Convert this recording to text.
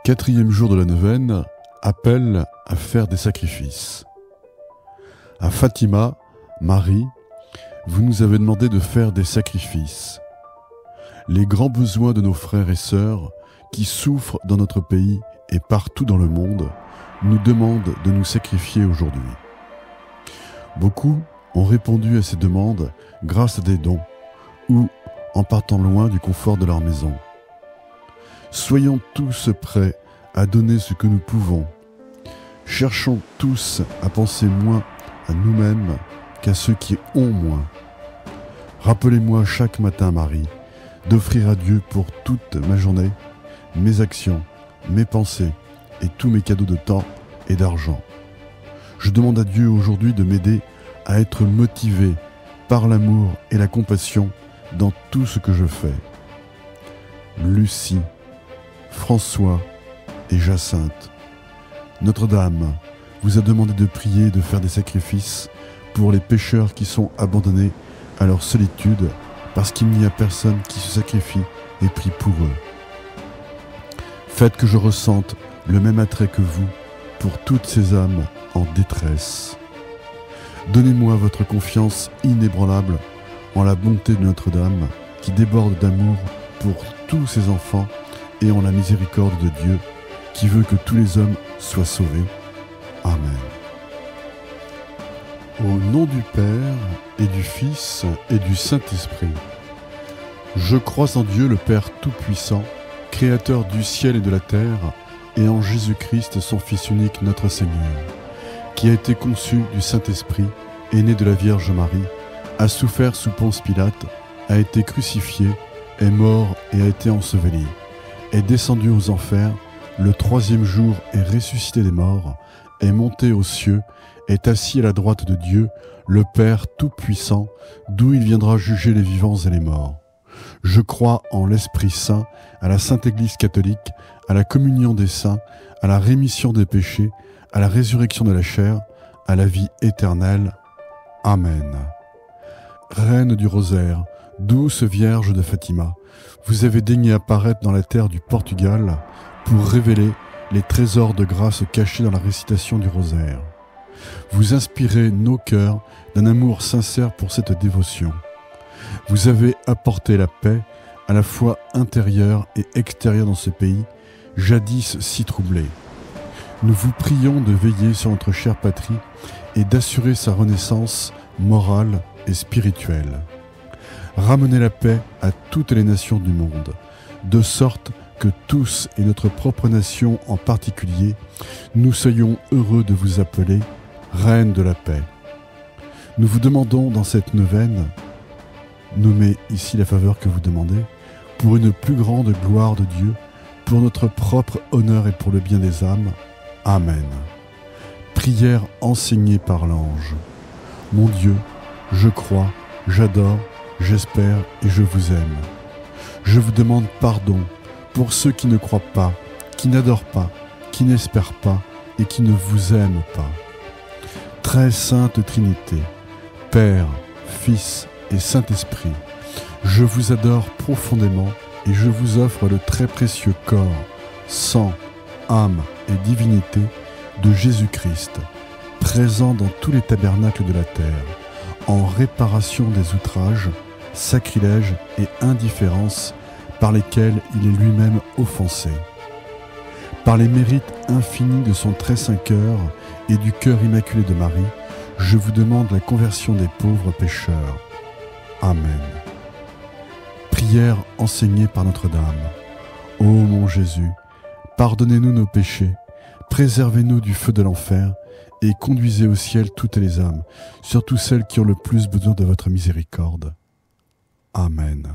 Quatrième jour de la neuvaine, appel à faire des sacrifices. À Fatima, Marie, vous nous avez demandé de faire des sacrifices. Les grands besoins de nos frères et sœurs qui souffrent dans notre pays et partout dans le monde nous demandent de nous sacrifier aujourd'hui. Beaucoup ont répondu à ces demandes grâce à des dons ou en partant loin du confort de leur maison. Soyons tous prêts à donner ce que nous pouvons. Cherchons tous à penser moins à nous-mêmes qu'à ceux qui ont moins. Rappelez-moi chaque matin, Marie, d'offrir à Dieu pour toute ma journée, mes actions, mes pensées et tous mes cadeaux de temps et d'argent. Je demande à Dieu aujourd'hui de m'aider à être motivé par l'amour et la compassion dans tout ce que je fais. Lucie, François et Jacinthe. Notre-Dame vous a demandé de prier et de faire des sacrifices pour les pécheurs qui sont abandonnés à leur solitude parce qu'il n'y a personne qui se sacrifie et prie pour eux. Faites que je ressente le même attrait que vous pour toutes ces âmes en détresse. Donnez-moi votre confiance inébranlable en la bonté de Notre-Dame qui déborde d'amour pour tous ses enfants et en la miséricorde de Dieu qui veut que tous les hommes soient sauvés. Amen. Au nom du Père et du Fils et du Saint-Esprit. Je crois en Dieu le Père Tout-Puissant, Créateur du ciel et de la terre, et en Jésus-Christ, son Fils unique, notre Seigneur, qui a été conçu du Saint-Esprit, est né de la Vierge Marie, a souffert sous Ponce Pilate, a été crucifié, est mort et a été enseveli, est descendu aux enfers, le troisième jour est ressuscité des morts, est monté aux cieux, est assis à la droite de Dieu, le Père Tout-Puissant, d'où il viendra juger les vivants et les morts. Je crois en l'Esprit Saint, à la Sainte Église catholique, à la communion des saints, à la rémission des péchés, à la résurrection de la chair, à la vie éternelle. Amen. Reine du Rosaire, douce Vierge de Fatima, vous avez daigné apparaître dans la terre du Portugal pour révéler les trésors de grâce cachés dans la récitation du Rosaire. Vous inspirez nos cœurs d'un amour sincère pour cette dévotion. Vous avez apporté la paix, à la fois intérieure et extérieure dans ce pays, jadis si troublé. Nous vous prions de veiller sur notre chère patrie et d'assurer sa renaissance morale et spirituelle. Ramenez la paix à toutes les nations du monde, de sorte que tous, et notre propre nation en particulier, nous soyons heureux de vous appeler Reine de la paix. Nous vous demandons dans cette neuvaine, nommez ici la faveur que vous demandez, pour une plus grande gloire de Dieu, pour notre propre honneur et pour le bien des âmes. Amen. Prière enseignée par l'ange. Mon Dieu, je crois, j'adore, j'espère et je vous aime. Je vous demande pardon pour ceux qui ne croient pas, qui n'adorent pas, qui n'espèrent pas et qui ne vous aiment pas. Très sainte Trinité, Père, Fils et Saint-Esprit, je vous adore profondément et je vous offre le très précieux corps, sang, âme et divinité de Jésus-Christ, présent dans tous les tabernacles de la terre, en réparation des outrages, sacrilèges et indifférences par lesquels il est lui-même offensé. Par les mérites infinis de son très saint cœur et du cœur immaculé de Marie, je vous demande la conversion des pauvres pécheurs. Amen. Prière enseignée par Notre-Dame. Ô mon Jésus, pardonnez-nous nos péchés, préservez-nous du feu de l'enfer et conduisez au ciel toutes les âmes, surtout celles qui ont le plus besoin de votre miséricorde. Amen.